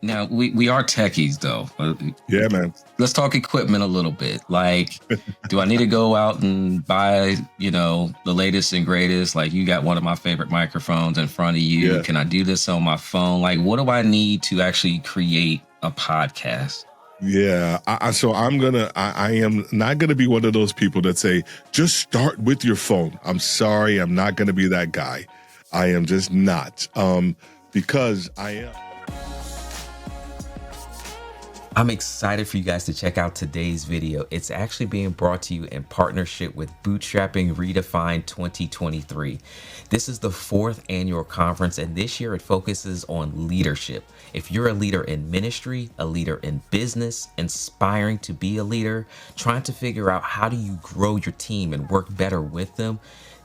Now we are techies though. Yeah, man. Let's talk equipment a little bit. Like, do I need to go out and buy, the latest and greatest? Like, you got one of my favorite microphones in front of you. Yeah. Can I do this on my phone? Like, what do I need to actually create a podcast? Yeah. I am not gonna be one of those people that say, just start with your phone. I'm sorry, I'm not gonna be that guy. I am just not. Because I am. I'm excited for you guys to check out today's video. It's actually being brought to you in partnership with Bootstrapping Redefined 2023. This is the 4th annual conference, and this year it focuses on leadership. If you're a leader in ministry, a leader in business, inspiring to be a leader, trying to figure out how do you grow your team and work better with them,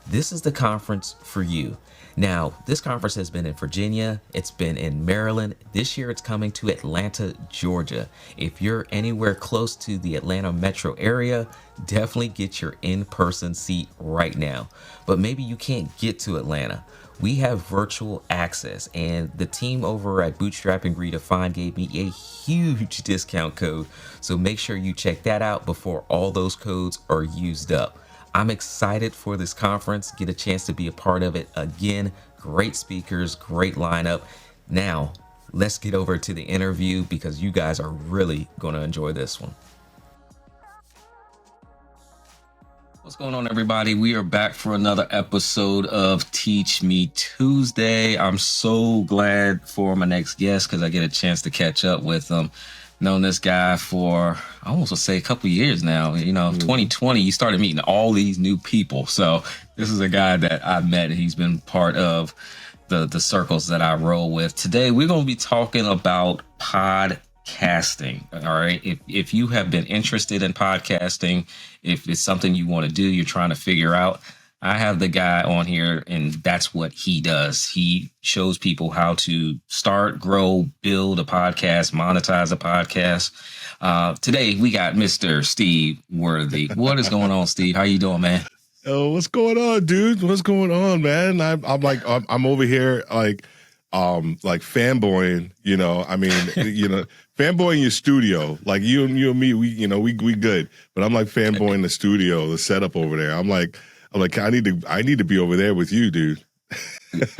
this is the conference for you. Now, this conference has been in Virginia, it's been in Maryland. This year it's coming to Atlanta, Georgia. If you're anywhere close to the Atlanta metro area, definitely get your in-person seat right now. But maybe you can't get to Atlanta. We have virtual access, and the team over at Bootstrapping Redefined gave me a huge discount code. So make sure you check that out before all those codes are used up. I'm excited for this conference, get a chance to be a part of it again. Great speakers, great lineup. Now, let's get over to the interview because you guys are really going to enjoy this one. What's going on, everybody? We are back for another episode of Teach Me Tuesday. I'm so glad for my next guest because I get a chance to catch up with him. Known this guy for, I almost would say, a couple of years now. 2020, you started meeting all these new people. So this is a guy that I met, and he's been part of the circles that I roll with. Today, we're going to be talking about podcasting. All right. If you have been interested in podcasting, if it's something you want to do, you're trying to figure out, I have the guy on here, and that's what he does. He shows people how to start, grow, build a podcast, monetize a podcast. Today, we got Mr. Steve Worthy. What is going on, Steve? How you doing, man? Oh, what's going on, dude? What's going on, man? I'm over here like fanboying. Fanboying your studio. Like you and me, we good. But I'm like fanboying the studio, the setup over there. I'm like, I need to be over there with you, dude.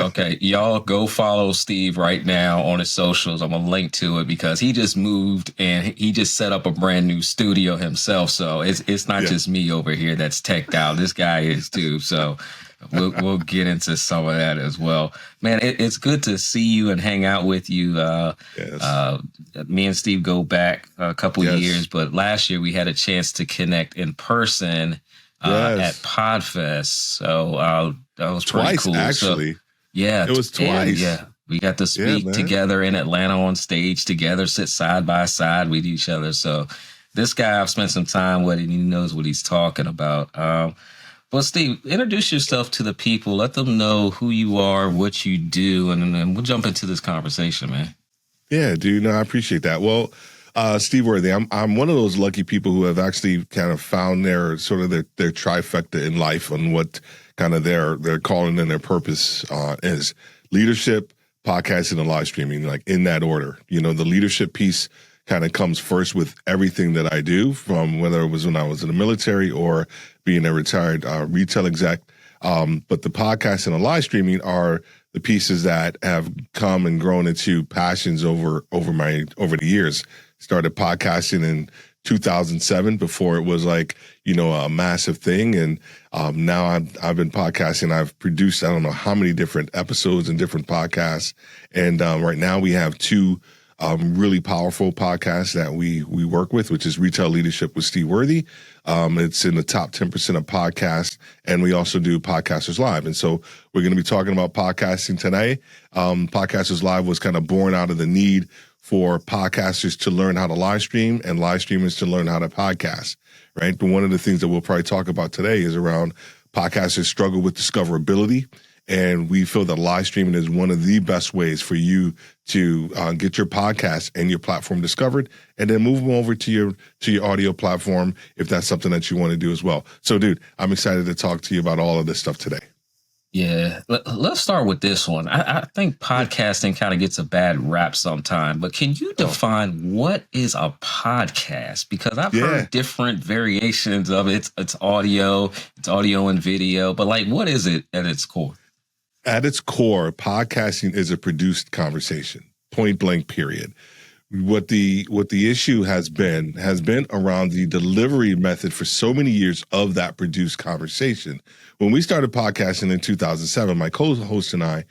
Okay, y'all go follow Steve right now on his socials. I'm gonna link to it because he just moved and he just set up a brand new studio himself. So it's not just me over here that's teched out. This guy is too. So we'll get into some of that as well. Man, it's good to see you and hang out with you. Yes. Me and Steve go back a couple years, but last year we had a chance to connect in person. At Podfest. So that was pretty cool. Actually. So, yeah. It was twice. Yeah. We got to speak together in Atlanta on stage together, sit side by side with each other. So this guy I've spent some time with, and he knows what he's talking about. But Steve, introduce yourself to the people. Let them know who you are, what you do, and then we'll jump into this conversation, man. Yeah, dude. No, I appreciate that. Well, Steve Worthy, I'm one of those lucky people who have actually kind of found their trifecta in life on what kind of their calling and their purpose is: leadership, podcasting, and live streaming, like in that order. The leadership piece kind of comes first with everything that I do, from whether it was when I was in the military or being a retired retail exec. But the podcast and the live streaming are the pieces that have come and grown into passions over the years. Started podcasting in 2007 before it was like, a massive thing. And now I've been podcasting. I've produced, I don't know how many different episodes and different podcasts. And right now we have two really powerful podcasts that we work with, which is Retail Leadership with Steve Worthy. It's in the top 10% of podcasts, and we also do Podcasters Live. And so we're going to be talking about podcasting today. Podcasters Live was kind of born out of the need for podcasters to learn how to live stream and live streamers to learn how to podcast, right? But one of the things that we'll probably talk about today is around podcasters struggle with discoverability. And we feel that live streaming is one of the best ways for you to get your podcast and your platform discovered, and then move them over to your audio platform if that's something that you want to do as well. So, dude, I'm excited to talk to you about all of this stuff today. Yeah, let's start with this one. I think Yeah. podcasting kind of gets a bad rap sometime, but can you Oh, define what is a podcast? Because I've yeah. heard different variations of it. It's audio and video, but like, what is it at its core? At its core, podcasting is a produced conversation, point blank, period. What the issue has been around the delivery method for so many years of that produced conversation. When we started podcasting in 2007, my co-host and I,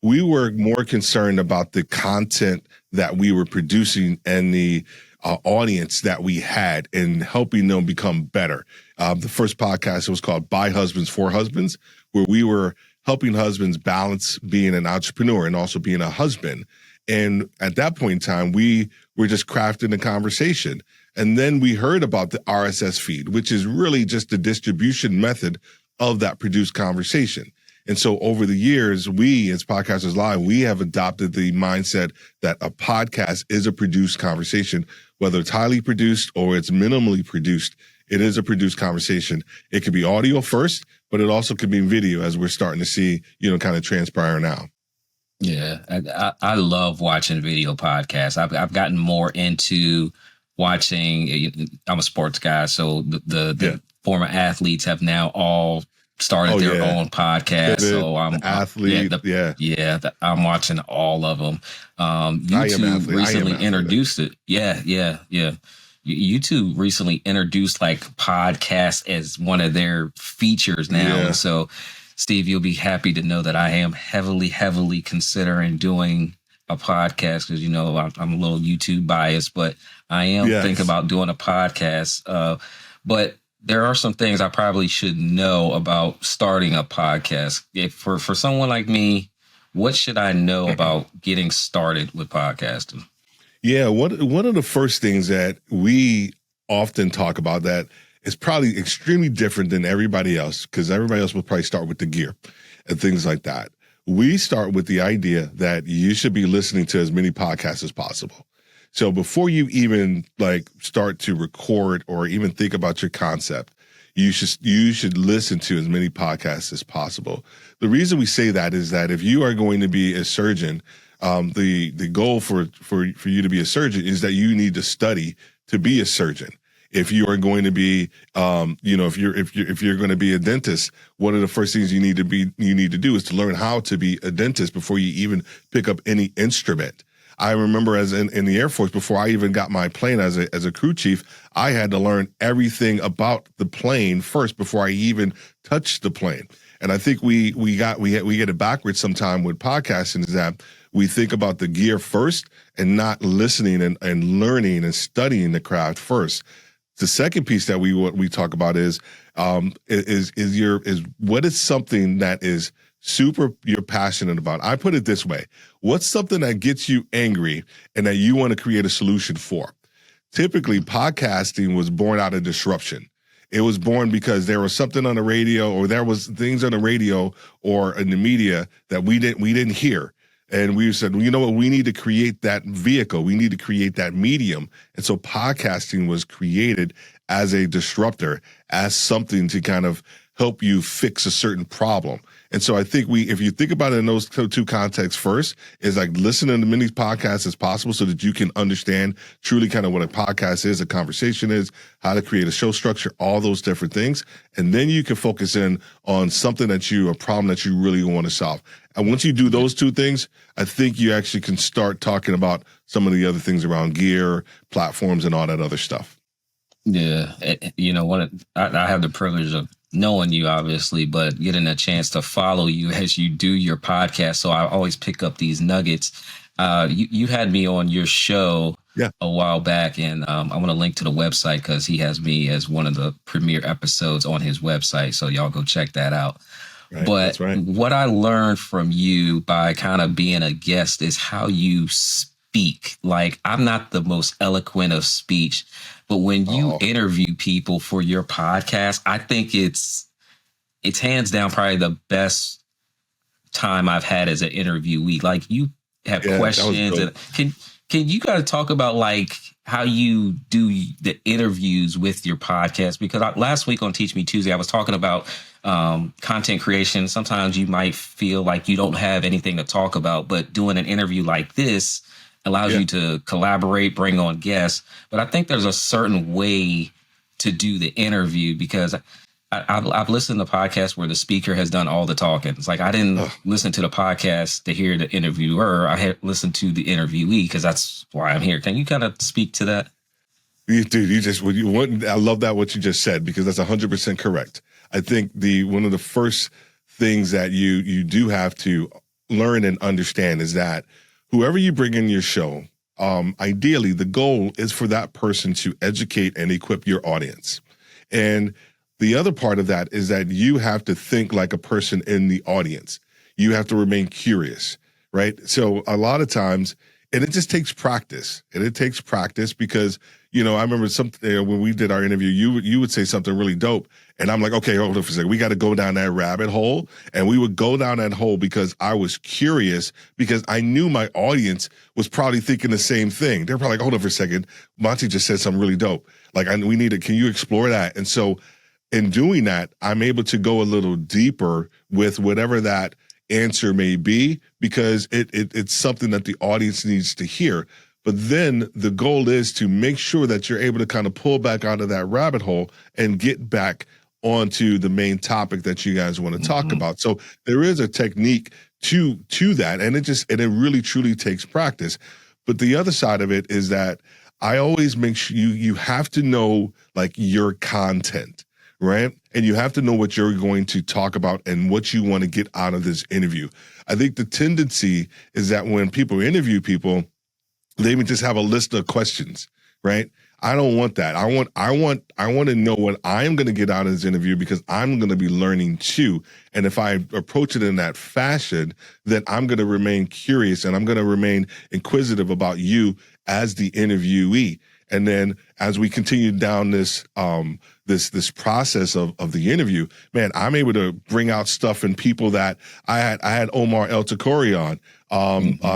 we were more concerned about the content that we were producing and the audience that we had and helping them become better. The first podcast was called By Husbands for Husbands, where we were helping husbands balance being an entrepreneur and also being a husband. And at that point in time, we were just crafting a conversation. And then we heard about the RSS feed, which is really just the distribution method of that produced conversation. And so over the years, we as Podcasters Live, we have adopted the mindset that a podcast is a produced conversation, whether it's highly produced or it's minimally produced. It is a produced conversation. It could be audio first, but it also could be video, as we're starting to see, kind of transpire now. Yeah, I love watching video podcasts. I've gotten more into watching. I'm a sports guy, so the former athletes have now all started their own podcast. So I'm athlete. I'm watching all of them. YouTube recently introduced it. Yeah. YouTube recently introduced like podcast as one of their features now, and so. Steve, you'll be happy to know that I am heavily considering doing a podcast because, I'm a little YouTube biased, but I am thinking about doing a podcast. But there are some things I probably should know about starting a podcast. If for someone like me, what should I know about getting started with podcasting? Yeah, one of the first things that we often talk about that is probably extremely different than everybody else, because everybody else will probably start with the gear and things like that. We start with the idea that you should be listening to as many podcasts as possible. So before you even start to record or even think about your concept, you should listen to as many podcasts as possible. The reason we say that is that if you are going to be a surgeon, the goal for you to be a surgeon is that you need to study to be a surgeon. If you are going to be, if you're going to be a dentist, one of the first things you need to do is to learn how to be a dentist before you even pick up any instrument. I remember as in the Air Force, before I even got my plane as a crew chief, I had to learn everything about the plane first before I even touched the plane. And I think we get it backwards sometime with podcasting, is that we think about the gear first and not listening and learning and studying the craft first. The second piece that we talk about is what is something that is super you're passionate about. I put it this way: what's something that gets you angry and that you want to create a solution for? Typically, podcasting was born out of disruption. It was born because there was something on the radio, or there was things on the radio or in the media that we didn't hear. And we said, well, you know what? We need to create that vehicle. We need to create that medium. And so podcasting was created as a disruptor, as something to kind of help you fix a certain problem. And so I think if you think about it in those two contexts, first is like listen to as many podcasts as possible so that you can understand truly kind of what a podcast is, a conversation is, how to create a show structure, all those different things. And then you can focus in on something a problem that you really want to solve. And once you do those two things, I think you actually can start talking about some of the other things around gear, platforms, and all that other stuff. Yeah. I have the privilege of knowing you, obviously, but getting a chance to follow you as you do your podcast. So I always pick up these nuggets. You had me on your show a while back, and I want to link to the website because he has me as one of the premiere episodes on his website. So y'all go check that out. Right, but what I learned from you by kind of being a guest is how you speak. Like, I'm not the most eloquent of speech, but when you interview people for your podcast, I think it's hands down probably the best time I've had as an interviewee. Like, you have questions, and Can you guys talk about like how you do the interviews with your podcast? Because last week on Teach Me Tuesday, I was talking about content creation. Sometimes you might feel like you don't have anything to talk about, but doing an interview like this allows you to collaborate, bring on guests. But I think there's a certain way to do the interview because I've listened to podcasts where the speaker has done all the talking. It's like I didn't listen to the podcast to hear the interviewer. I had listened to the interviewee because that's why I'm here. Can you kind of speak to that? Dude, I love that what you just said because that's 100% correct. I think one of the first things that you do have to learn and understand is that whoever you bring in your show, ideally the goal is for that person to educate and equip your audience. And the other part of that is that you have to think like a person in the audience. You have to remain curious, right? So a lot of times, and it just takes practice. And it takes practice because, I remember when we did our interview, you would say something really dope. And I'm like, okay, hold on for a second. We got to go down that rabbit hole. And we would go down that hole because I was curious because I knew my audience was probably thinking the same thing. They're probably like, hold on for a second. Monty just said something really dope. Like, can you explore that? And so in doing that, I'm able to go a little deeper with whatever that answer may be because it's something that the audience needs to hear. But then the goal is to make sure that you're able to kind of pull back out of that rabbit hole and get back onto the main topic that you guys want to talk about. So there is a technique to that, and it really truly takes practice. But the other side of it is that I always make sure you have to know like your content. Right. And you have to know what you're going to talk about and what you want to get out of this interview. I think the tendency is that when people interview people, they even just have a list of questions. Right. I don't want that. I want to know what I'm going to get out of this interview because I'm going to be learning too. And if I approach it in that fashion, then I'm going to remain curious and I'm going to remain inquisitive about you as the interviewee. And then as we continue down this this process of the interview, man, I'm able to bring out stuff in people that I had Omar El Takori on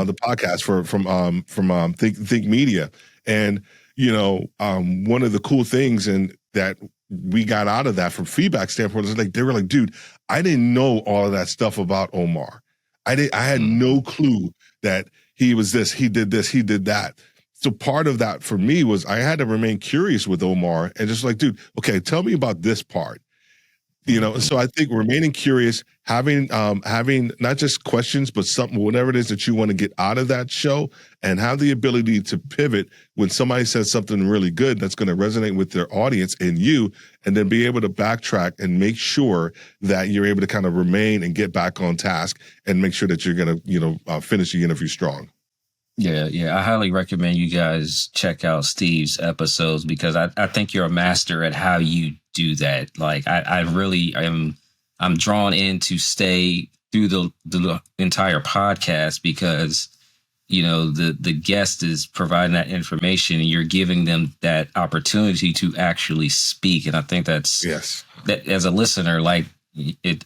the podcast from Think Media. And one of the cool things and that we got out of that from feedback standpoint is like they were like, dude, I didn't know all of that stuff about Omar. I had no clue that he was this, he did this, he did that. So part of that for me was I had to remain curious with Omar and just like, dude, okay, tell me about this part. So I think remaining curious, having not just questions, but whatever it is that you want to get out of that show and have the ability to pivot when somebody says something really good that's going to resonate with their audience and you, and then be able to backtrack and make sure that you're able to kind of remain and get back on task and make sure that you're going to, finish the interview strong. Yeah. I highly recommend you guys check out Steve's episodes because I think you're a master at how you do that. Like I really I'm drawn in to stay through the entire podcast because the guest is providing that information and you're giving them that opportunity to actually speak. And I think that as a listener, like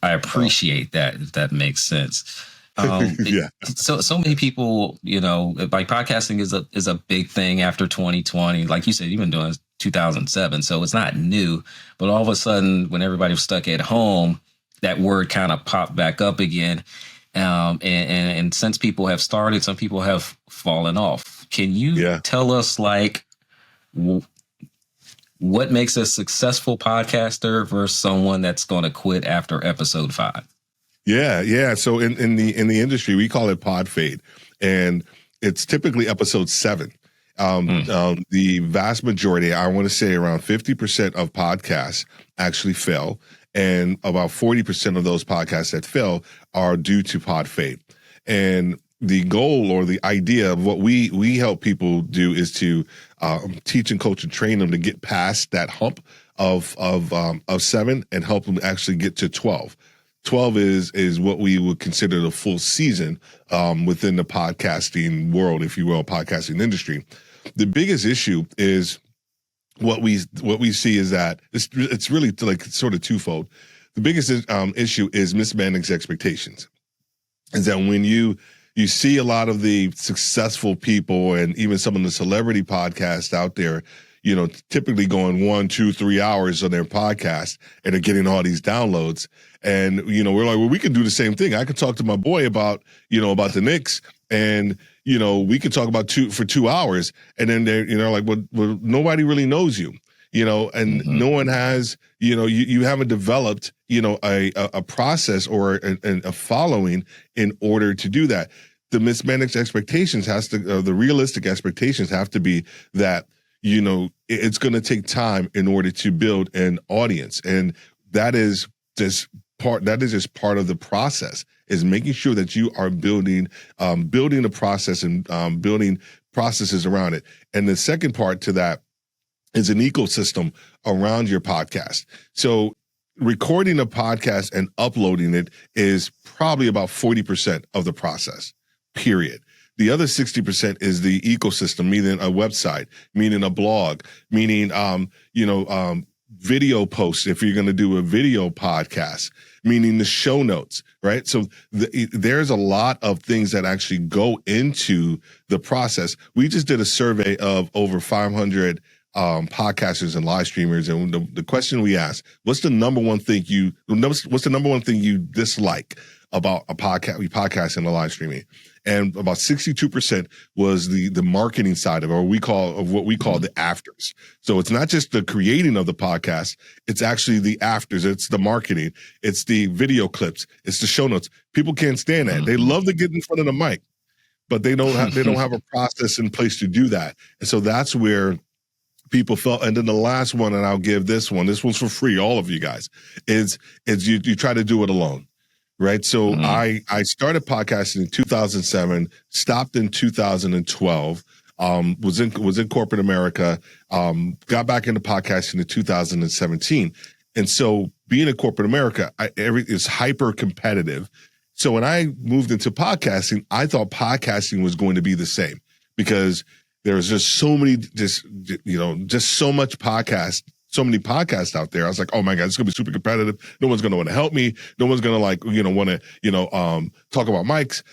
I appreciate that, if that makes sense. So many people, like podcasting is a big thing after 2020. Like you said, you've been doing it 2007, so it's not new. But all of a sudden, when everybody was stuck at home, that word kind of popped back up again. And since people have started, some people have fallen off. Can you tell us like what makes a successful podcaster versus someone that's going to quit after episode 5? Yeah. So in the industry, we call it pod fade, and it's typically episode 7. The vast majority, I want to say around 50% of podcasts actually fail, and about 40% of those podcasts that fail are due to pod fade. And the goal or the idea of what we help people do is to teach and coach and train them to get past that hump of 7 and help them actually get to 12. 12 is what we would consider the full season within the podcasting world, if you will, podcasting industry. The biggest issue is what we see is that it's really like sort of twofold. The biggest issue is mismanaged expectations. Is that when you you see a lot of the successful people and even some of the celebrity podcasts out there, typically going 1, 2, 3 hours on their podcast and are getting all these downloads. And, we're like, well, we can do the same thing. I could talk to my boy about the Knicks, and, we could talk about for 2 hours. And then they're, like, well, nobody really knows you, and no one has, you haven't developed, a process or a following in order to do that. The mismanaged expectations the realistic expectations have to be that, it's going to take time in order to build an audience. And that is just part of the process, is making sure that you are building a process and building processes around it. And the second part to that is an ecosystem around your podcast. So recording a podcast and uploading it is probably about 40% of the process, period. The other 60% is the ecosystem, meaning a website, meaning a blog, meaning, video posts if you're going to do a video podcast, meaning the show notes, right? So there's a lot of things that actually go into the process. We just did a survey of over 500 podcasters and live streamers, and the question we asked: what's the number one thing you dislike about a podcast and the live streaming? And about 62% was the marketing side of it, or what we call the afters. So it's not just the creating of the podcast; it's actually the afters. It's the marketing, it's the video clips, it's the show notes. People can't stand that. They love to get in front of the mic, but they don't have a process in place to do that. And so that's where people felt. And then the last one, and I'll give this one's for free, all of you guys, is you try to do it alone. Right. So I started podcasting in 2007, stopped in 2012, was in corporate America, got back into podcasting in 2017. And so being in corporate America, is hyper competitive. So when I moved into podcasting, I thought podcasting was going to be the same, because there was just so many, so much so many podcasts out there. I was like, oh my God, it's going to be super competitive. No one's going to want to help me. No one's going to want to, talk about mics.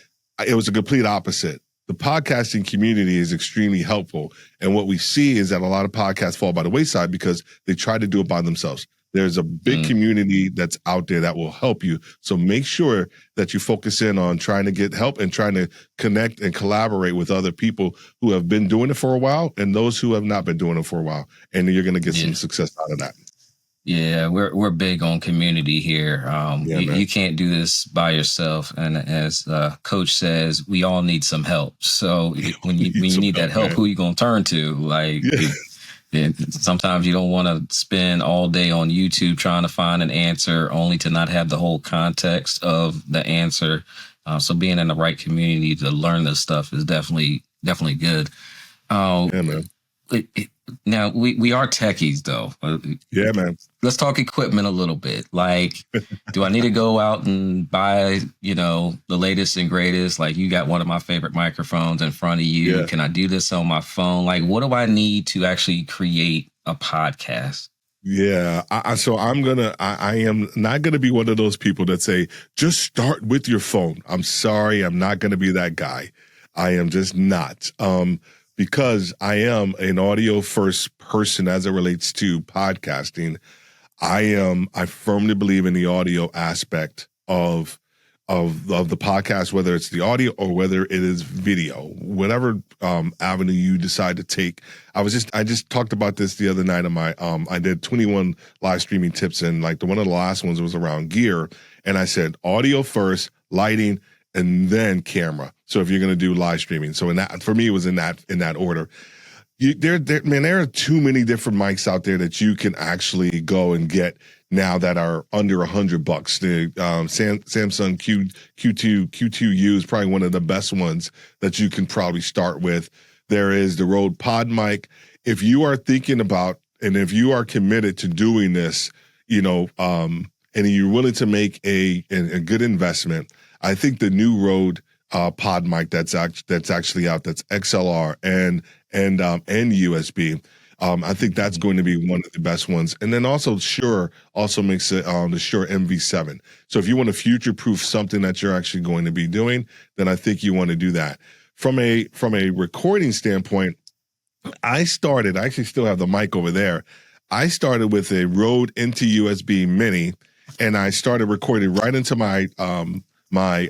It was a complete opposite. The podcasting community is extremely helpful. And what we see is that a lot of podcasts fall by the wayside because they try to do it by themselves. There's a big community that's out there that will help you. So make sure that you focus in on trying to get help and trying to connect and collaborate with other people who have been doing it for a while and those who have not been doing it for a while. And you're going to get some success out of that. Yeah, we're big on community here. You can't do this by yourself. And as Coach says, we all need some help. So when you need that help, who are you going to turn to? Sometimes you don't want to spend all day on YouTube trying to find an answer only to not have the whole context of the answer. So being in the right community to learn this stuff is definitely good. Man. Now we are techies though. Yeah, man. Let's talk equipment a little bit. Like, do I need to go out and buy, the latest and greatest? Like, you got one of my favorite microphones in front of you. Yeah. Can I do this on my phone? Like, what do I need to actually create a podcast? Yeah. I am not going to be one of those people that say, just start with your phone. I'm sorry. I'm not going to be that guy. I am just not. Because I am an audio first person as it relates to podcasting. I firmly believe in the audio aspect of the podcast, whether it's the audio or whether it is video, whatever avenue you decide to take. I just talked about this the other night on my I did 21 live streaming tips, and one of the last ones was around gear, and I said audio first, lighting, and then camera. So if you're going to do live streaming, so for me, it was in that order. There are too many different mics out there that you can actually go and get now that are under $100. The Samsung Q2U is probably one of the best ones that you can probably start with. There is the Rode Pod mic. If you are thinking about, and if you are committed to doing this, and you're willing to make a good investment, I think the new Rode pod mic that's actually out, that's XLR and USB. I think that's going to be one of the best ones. And then also Shure also makes it the Shure MV7. So if you want to future-proof something that you're actually going to be doing, then I think you want to do that. From a recording standpoint, I actually still have the mic over there. I started with a Rode into USB Mini, and I started recording right into my my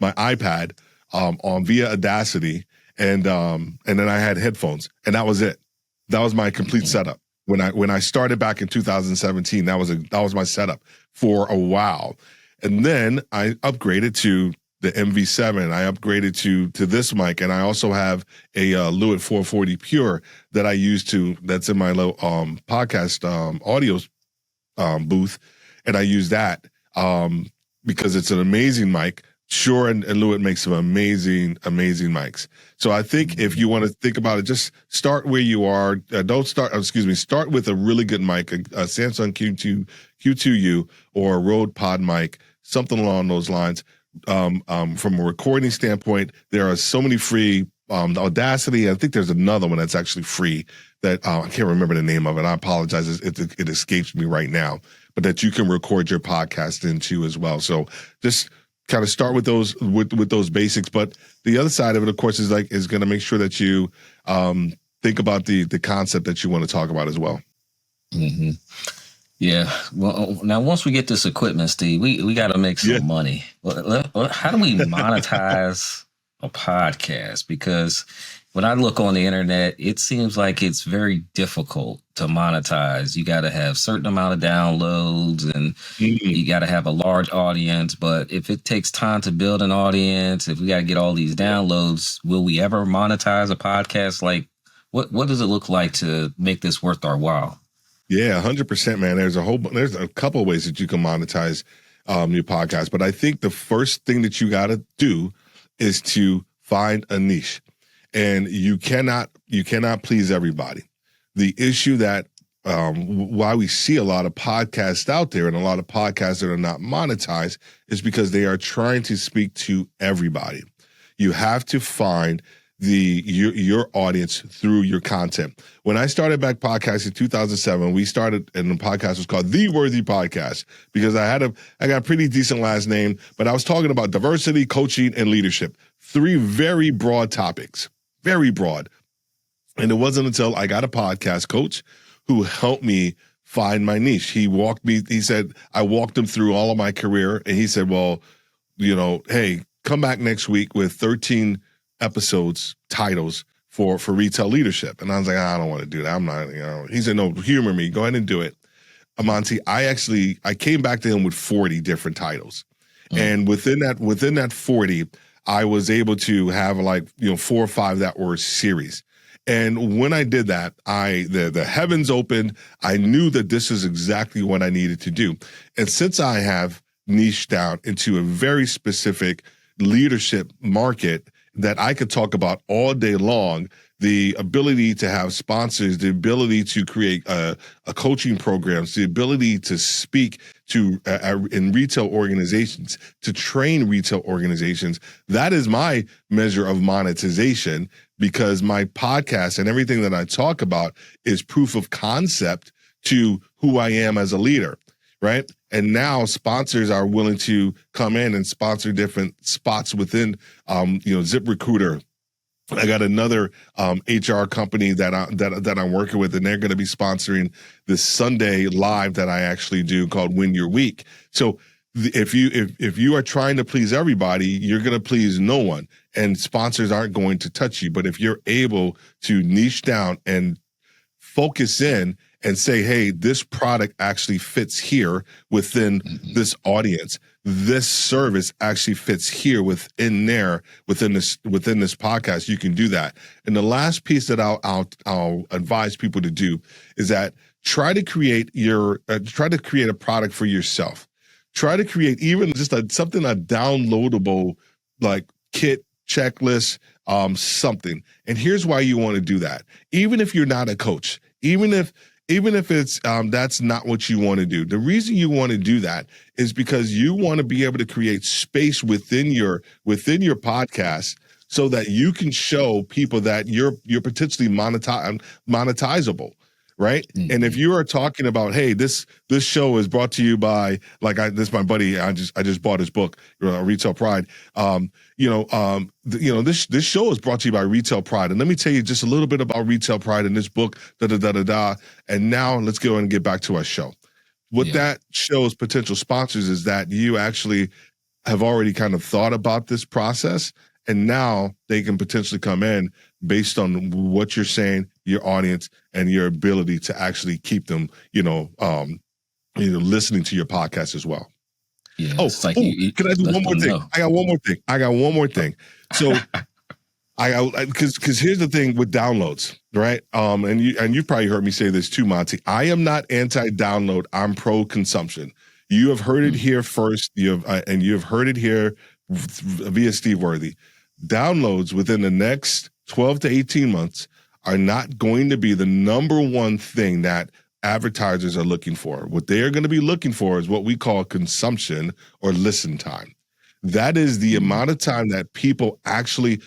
iPad on via Audacity, and then I had headphones, and that was it. That was my complete setup. When I started back in 2017, that was my setup for a while, and then I upgraded to the MV7. I upgraded to this mic, and I also have a Lewitt 440 Pure that I use that's in my little podcast audio booth, and I use that because it's an amazing mic. Shure and Lewitt make some amazing mics. So I think if you want to think about it, just start where you are. Start with a really good mic, a Samsung Q2U or a Rode Pod mic, something along those lines. From a recording standpoint, there are so many free, Audacity. I think there's another one that's actually free that I can't remember the name of it. I apologize. It escapes me right now, but that you can record your podcast into as well. So just kind of start with those with those basics. But the other side of it, of course, is going to make sure that you think about the concept that you want to talk about as well. Mm-hmm. Yeah. Well, now once we get this equipment, Steve, we got to make some money. How do we monetize a podcast? Because when I look on the internet, it seems like it's very difficult to monetize. You got to have certain amount of downloads, and you got to have a large audience. But if it takes time to build an audience, if we got to get all these downloads, will we ever monetize a podcast? Like, what does it look like to make this worth our while? Yeah, 100%, man. There's a couple of ways that you can monetize your podcast, but I think the first thing that you got to do is to find a niche, and you cannot please everybody. The issue that why we see a lot of podcasts out there and a lot of podcasts that are not monetized is because they are trying to speak to everybody. You have to find your audience through your content. When I started back podcasting in 2007, we started, and the podcast was called The Worthy Podcast because I got a pretty decent last name, but I was talking about diversity, coaching, and leadership. 3 very broad topics, very broad. And it wasn't until I got a podcast coach who helped me find my niche. He said, I walked him through all of my career, and he said, well, hey, come back next week with 13 episodes titles for retail leadership. And I was like, I don't want to do that. I'm not, he said, no, humor me, go ahead and do it. Amonte, I came back to him with 40 different titles. And within that 40, I was able to have 4 or 5 that were series. And when I did that, the heavens opened. I knew that this is exactly what I needed to do. And since I have niched down into a very specific leadership market that I could talk about all day long, the ability to have sponsors, the ability to create a coaching programs, the ability to speak to in retail organizations, to train retail organizations. That is my measure of monetization, because my podcast and everything that I talk about is proof of concept to who I am as a leader, right? And now sponsors are willing to come in and sponsor different spots within, ZipRecruiter. I got another HR company that I'm working with, and they're going to be sponsoring this Sunday live that I actually do called Win Your Week. So if you are trying to please everybody, you're going to please no one, and sponsors aren't going to touch you. But if you're able to niche down and focus in and say, hey, this product actually fits here within this audience. This service actually fits here within this podcast. You can do that. And the last piece that I'll advise people to do is that try to create a product for yourself. Try to create even just a downloadable kit, checklist, something. And here's why you want to do that. Even if you're not a coach, even if it's that's not what you want to do. The reason you want to do that is because you want to be able to create space within your podcast so that you can show people that you're potentially monetizable, right? Mm-hmm. And if you are talking about, hey, this show is brought to you by, like, this my buddy, I just bought his book, Retail Pride. This show is brought to you by Retail Pride, and let me tell you just a little bit about Retail Pride in this book, da da da da da. And now let's go and get back to our show. What that shows potential sponsors is that you actually have already kind of thought about this process, and now they can potentially come in based on what you're saying, your audience, and your ability to actually keep them, listening to your podcast as well. Yeah. Can I do one more thing? Know. I got one more thing. So because here's the thing with downloads, right? And you've probably heard me say this too, Monty. I am not anti-download. I'm pro-consumption. You have heard it here first. You have heard it here via Steve Worthy. Downloads within the next 12 to 18 months are not going to be the number one thing that advertisers are looking for. What they are going to be looking for is what we call consumption or listen time. That is the amount of time that people actually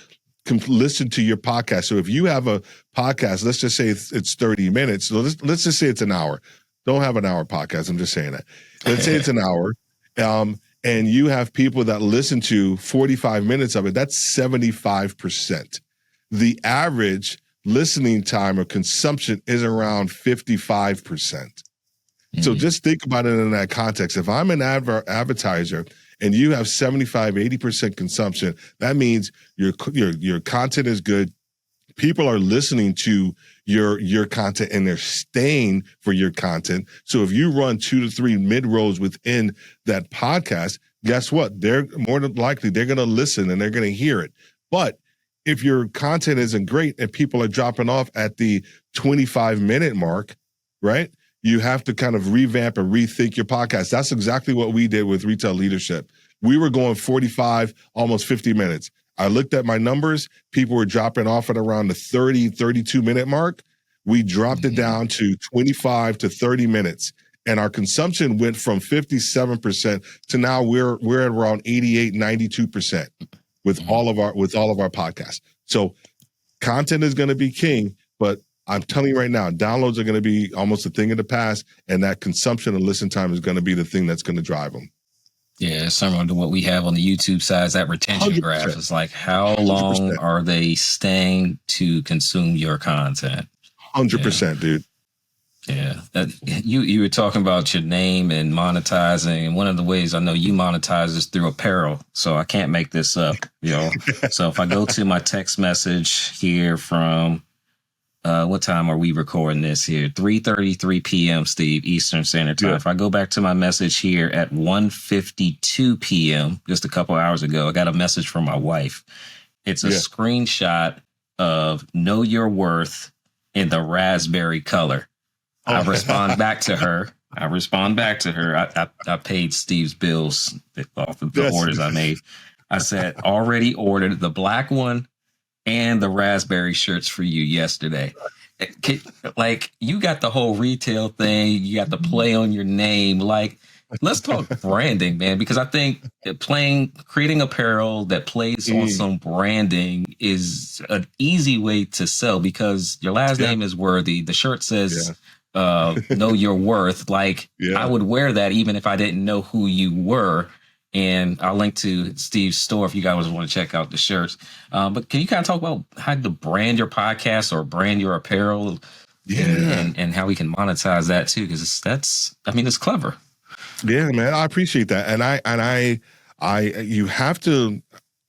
can listen to your podcast. So if you have a podcast, let's just say it's 30 minutes. So let's just say it's an hour. Don't have an hour podcast. I'm just saying that. Let's say it's an hour. And you have people that listen to 45 minutes of it. That's 75%. The average listening time or consumption is around 55%. So just think about it in that context. If I'm an advertiser and you have 75, 80% consumption, that means your content is good. People are listening to your content and they're staying for your content. So if you run 2 to 3 mid-rolls within that podcast, guess what? They're more than likely, they're going to listen and they're going to hear it. But if your content isn't great and people are dropping off at the 25-minute mark, right? You have to kind of revamp and rethink your podcast. That's exactly what we did with Retail Leadership. We were going 45, almost 50 minutes. I looked at my numbers. People were dropping off at around the 30, 32-minute mark. We dropped it down to 25 to 30 minutes. And our consumption went from 57% to now we're at around 88, 92% with all of our podcasts. So content is going to be king, but I'm telling you right now, downloads are going to be almost a thing of the past, and that consumption and listen time is going to be the thing that's going to drive them. Yeah, similar to what we have on the YouTube side, that retention 100%. graph is like, how long 100%. Are they staying to consume your content? 100%, dude. Yeah, you were talking about your name and monetizing, and one of the ways I know you monetize is through apparel. So I can't make this up, So if I go to my text message here from what time are we recording this here? 3:33 p.m. Steve, Eastern Standard Time. Yeah. If I go back to my message here at 1:52 p.m. just a couple hours ago, I got a message from my wife. It's a screenshot of "Know Your Worth" in the raspberry color. I respond back to her. I paid Steve's bills off of the orders I made. I said, already ordered the black one and the raspberry shirts for you yesterday. Like, you got the whole retail thing. You got the play on your name. Like, let's talk branding, man, because I think creating apparel that plays on some branding is an easy way to sell, because your last name is Worthy. The shirt says, know your worth. Like, I would wear that even if I didn't know who you were. And I'll link to Steve's store if you guys want to check out the shirts. But can you kind of talk about how to brand your podcast or brand your apparel and how we can monetize that too? Because it's clever. Yeah, man, I appreciate that. And you have to,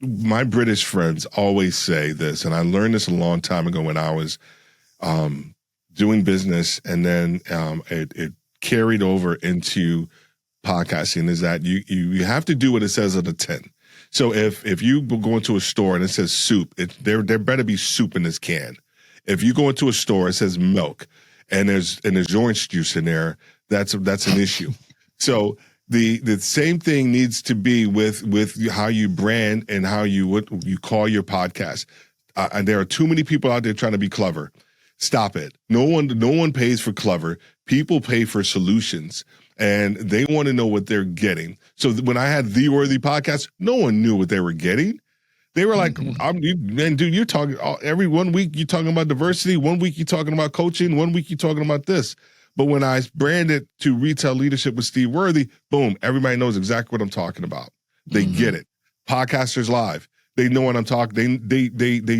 my British friends always say this, and I learned this a long time ago when I was doing business, and then it carried over into podcasting, is that you have to do what it says on the tin. So if you go into a store and it says soup, there better be soup in this can. If you go into a store, it says milk, and there's orange juice in there, that's an issue. So the same thing needs to be with how you brand and how what you call your podcast. And there are too many people out there trying to be clever. Stop it. No one pays for clever. People pay for solutions, and they want to know what they're getting. So when I had The Worthy Podcast, no one knew what they were getting. They were like, man, dude, you're talking every 1 week you're talking about diversity, 1 week you're talking about coaching, 1 week you're talking about this. But when I branded to Retail Leadership with Steve Worthy, boom, everybody knows exactly what I'm talking about. They get it. Podcasters Live. They know what I'm talking. They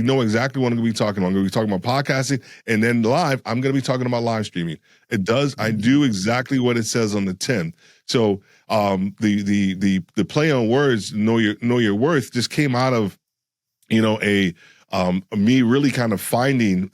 know exactly what I'm going to be talking about. I'm going to be talking about podcasting, and then live, I'm going to be talking about live streaming. It does. I do exactly what it says on the tin. So the play on words, know your worth, just came out of me really kind of finding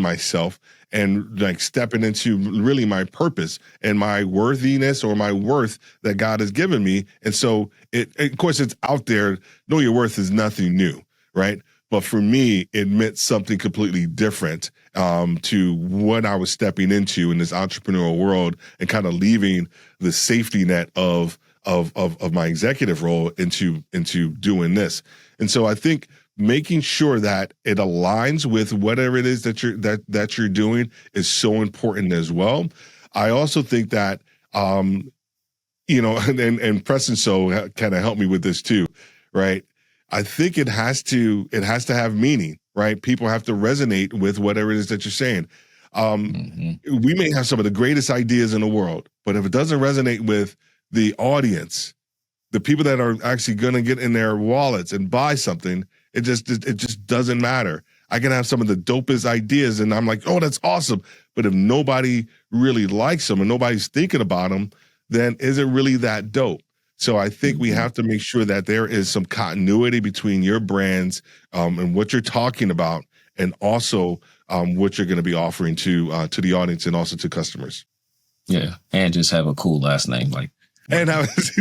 myself and like stepping into really my purpose and my worthiness or my worth that God has given me. And so of course it's out there. Know your worth is nothing new, right? But for me, it meant something completely different to what I was stepping into in this entrepreneurial world and kind of leaving the safety net of my executive role into doing this. And so I think making sure that it aligns with whatever it is that you're doing is so important as well. I also think that and Preston so kind of helped me with this too, right? I think it has to have meaning, right? People have to resonate with whatever it is that you're saying. We may have some of the greatest ideas in the world, but if it doesn't resonate with the audience, the people that are actually going to get in their wallets and buy something, it just doesn't matter. I can have some of the dopest ideas and I'm like, oh, that's awesome. But if nobody really likes them and nobody's thinking about them, then is it really that dope? So I think we have to make sure that there is some continuity between your brands and what you're talking about and also what you're going to be offering to the audience and also to customers. Yeah. And just have a cool last name. Like, and I was,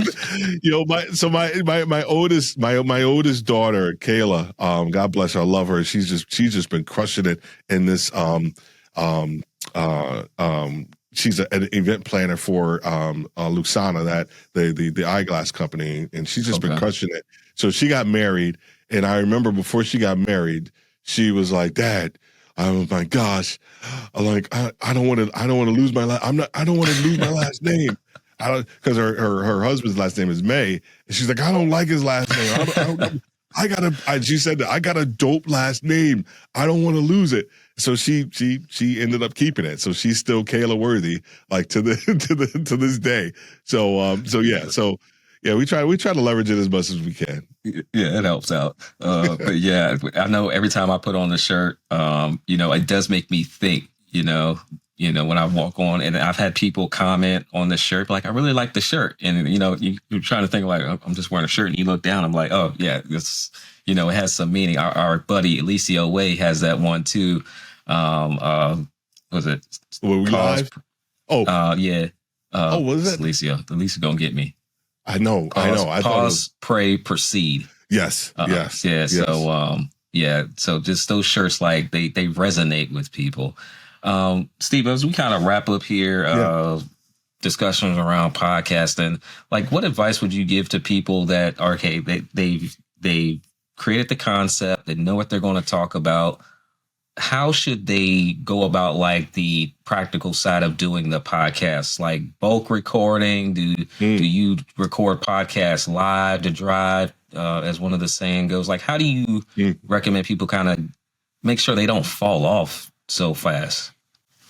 my oldest daughter, Kayla, God bless her, I love her. She's just been crushing it in this. She's an event planner for Luxana, that the eyeglass company, and she's just been crushing it. So she got married, and I remember before she got married, she was like, "Dad, oh my gosh, I'm like, I don't want to lose my I don't want to lose my last name." Because her husband's last name is May, and she's like, I don't like his last name. She said that I got a dope last name. I don't want to lose it. So she ended up keeping it. So she's still Kayla Worthy, like to this day. So we try to leverage it as much as we can. Yeah, it helps out. But yeah, I know every time I put on the shirt, it does make me think, when I walk on, and I've had people comment on the shirt, like, I really like the shirt. And, you're trying to think like, oh, I'm just wearing a shirt, and you look down, I'm like, oh yeah, it's, it has some meaning. Our buddy, Alicio Way, has that one too. Was it? Were we live? Yeah. What is that? Alicio gonna get me. I know. I pause, pray, proceed. Yes. Yes. Yeah. Yes. So, so just those shirts, like they resonate with people. Steve, as we kind of wrap up here, discussions around podcasting, like what advice would you give to people that are, okay, they created the concept, they know what they're going to talk about. How should they go about like the practical side of doing the podcast, like bulk recording? Do you record podcasts live to drive, as one of the saying goes? Like, how do you recommend people kind of make sure they don't fall off so fast?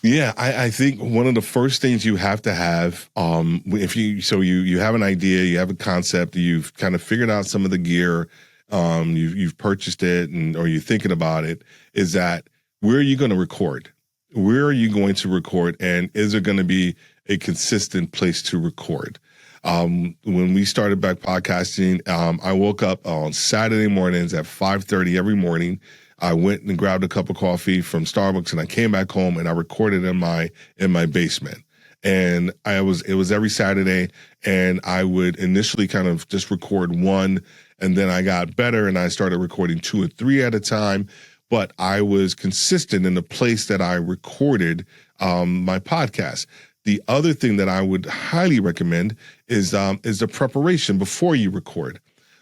Yeah, I think one of the first things you have to have, if you have an idea, you have a concept, you've kind of figured out some of the gear, you've purchased it, or you're thinking about it, is that where are you going to record? Where are you going to record, and is there going to be a consistent place to record? When we started back podcasting, I woke up on Saturday mornings at 5:30 every morning. I went and grabbed a cup of coffee from Starbucks, and I came back home and I recorded in my basement. And it was every Saturday, and I would initially kind of just record one, and then I got better and I started recording 2 or 3 at a time. But I was consistent in the place that I recorded my podcast. The other thing that I would highly recommend is the preparation before you record.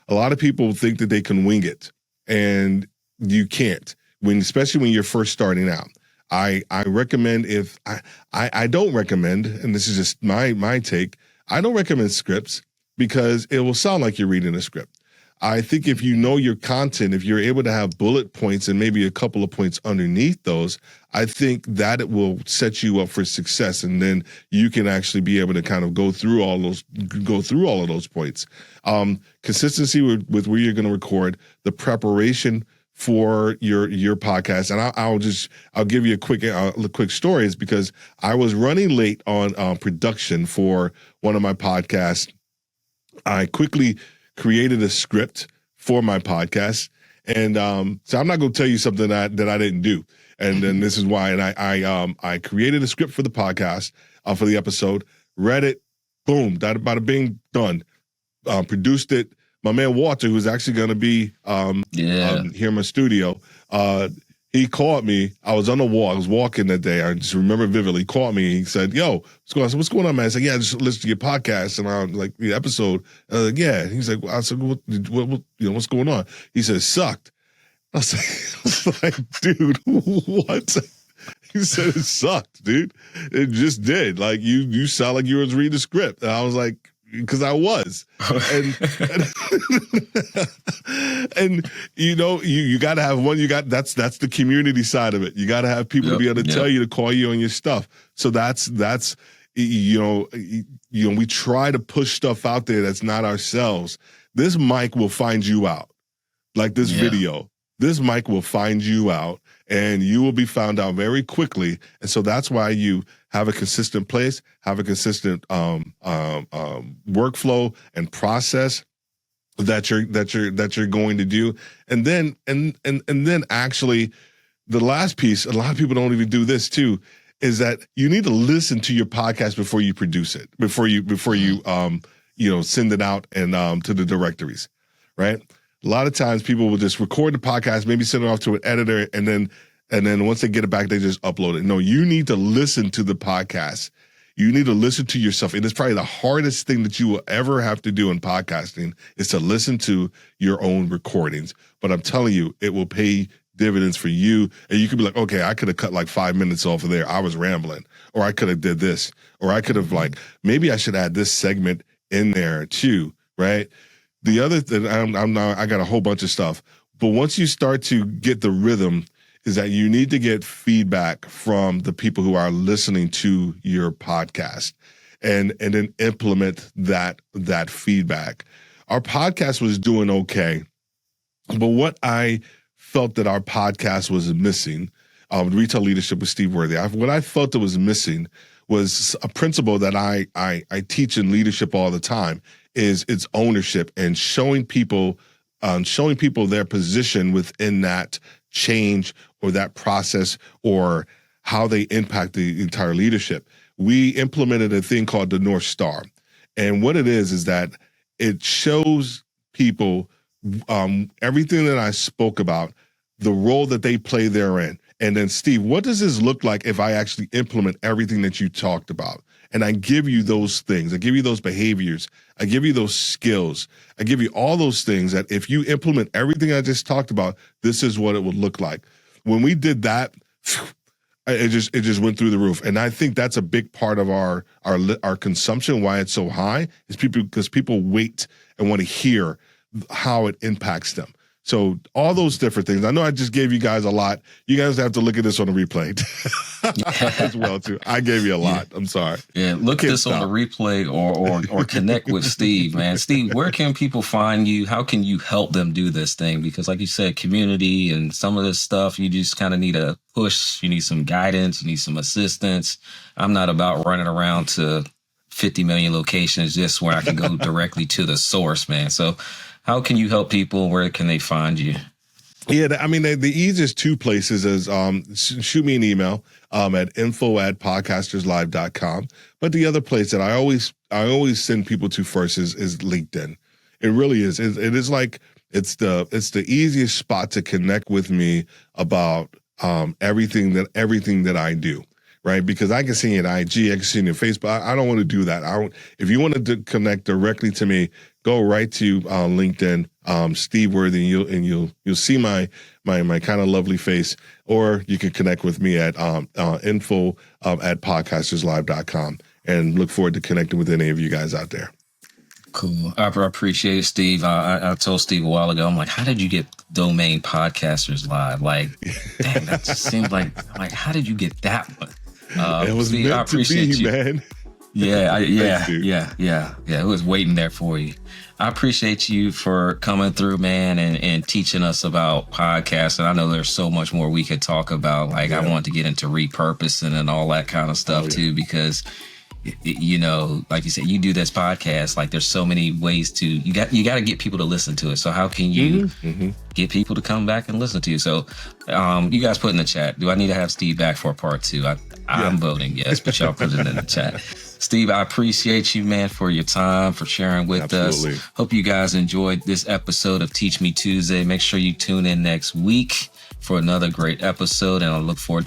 A lot of people think that they can wing it, and you can't, especially when you're first starting out. I recommend, I don't recommend, and this is just my take, I don't recommend scripts because it will sound like you're reading a script. I think if you know your content, if you're able to have bullet points and maybe a couple of points underneath those, I think that it will set you up for success. And then you can actually be able to kind of go through all of those points. Consistency with where you're going to record, the preparation for your podcast. And I'll give you a quick story, is because I was running late on production for one of my podcasts. I quickly created a script for my podcast. And so I'm not going to tell you something that I didn't do. And then this is why. And I created a script for the podcast, for the episode, read it, boom, bada bing, done. Produced it. My man Walter, who's actually going to be here in my studio, he called me. I was on the walk. I was walking that day. I just remember vividly. He called me. He said, "Yo, what's going on, man?" I said, "Yeah, just listen to your podcast." And I'm like, the episode. I was like, "Yeah." He's like, "I said, what's going on?" He said, "It sucked." I was like, "Dude, what?" He said, "It sucked, dude. It just did. Like, you sound like you was reading the script." And I was like, because I was, and you got to have one. That's the community side of it. You got to have people to be able to tell you, to call you on your stuff. So that's we try to push stuff out there that's not ourselves. This mic will find you out, like this video. This mic will find you out, and you will be found out very quickly. And so that's why you have a consistent place, have a consistent workflow and process that you're going to do. And then actually, the last piece, a lot of people don't even do this too, is that you need to listen to your podcast before you produce it, before you send it out and to the directories, right? A lot of times people will just record the podcast, maybe send it off to an editor, and then once they get it back, they just upload it. No, you need to listen to the podcast. You need to listen to yourself. It is probably the hardest thing that you will ever have to do in podcasting, is to listen to your own recordings. But I'm telling you, it will pay dividends for you. And you could be like, okay, I could have cut like 5 minutes off of there. I was rambling, or I could have did this, or I could have maybe I should add this segment in there too, right? The other thing, I got a whole bunch of stuff, but once you start to get the rhythm, is that you need to get feedback from the people who are listening to your podcast, and then implement that feedback. Our podcast was doing okay, but what I felt that our podcast was missing, Retail Leadership with Steve Worthy, what I felt it was missing was a principle that I teach in leadership all the time, is its ownership, and showing people their position within that change or that process, or how they impact the entire leadership. We implemented a thing called the North Star. And what it is that it shows people everything that I spoke about, the role that they play therein. And then, Steve, what does this look like if I actually implement everything that you talked about? And I give you those things. I give you those behaviors. I give you those skills. I give you all those things that if you implement everything I just talked about, this is what it would look like. When we did that, it just went through the roof. And I think that's a big part of our consumption, why it's so high, is because people wait and want to hear how it impacts them. So all those different things. I know I just gave you guys a lot. You guys have to look at this on the replay as well too. I gave you a lot. I'm sorry. Yeah, look at this on the replay or connect with Steve, man. Steve, where can people find you? How can you help them do this thing? Because like you said, community and some of this stuff, you just kind of need a push. You need some guidance. You need some assistance. I'm not about running around to 50 million locations just where I can go directly to the source, man. So how can you help people? Where can they find you? Yeah, I mean, the easiest two places is shoot me an email at info@podcasterslive.com. But the other place that I always send people to first is LinkedIn. It really is. It is like it's the easiest spot to connect with me about everything that I do. Right, because I can see you at IG, I can see you on Facebook. I don't want to do that. If you want to connect directly to me, go right to LinkedIn, Steve Worthy, and you'll see my kind of lovely face. Or you can connect with me at info@podcasterslive.com, and look forward to connecting with any of you guys out there. Cool. I appreciate it, Steve. I told Steve a while ago, I'm like, how did you get Domain Podcasters Live? Like, dang, that just seems like, how did you get that one? It was Steve, I meant to appreciate be, you. man. Yeah, Thanks, dude. yeah. It was waiting there for you. I appreciate you for coming through, man, and teaching us about podcasts. And I know there's so much more we could talk about. Like, I want to get into repurposing and all that kind of stuff too, because you know, like you said, you do this podcast. Like, there's so many ways to you got to get people to listen to it. So how can you get people to come back and listen to you? So, you guys put in the chat. Do I need to have Steve back for a part 2? I'm voting yes, but y'all put it in the chat. Steve, I appreciate you, man, for your time, for sharing with us. Hope you guys enjoyed this episode of Teach Me Tuesday. Make sure you tune in next week for another great episode, and I look forward to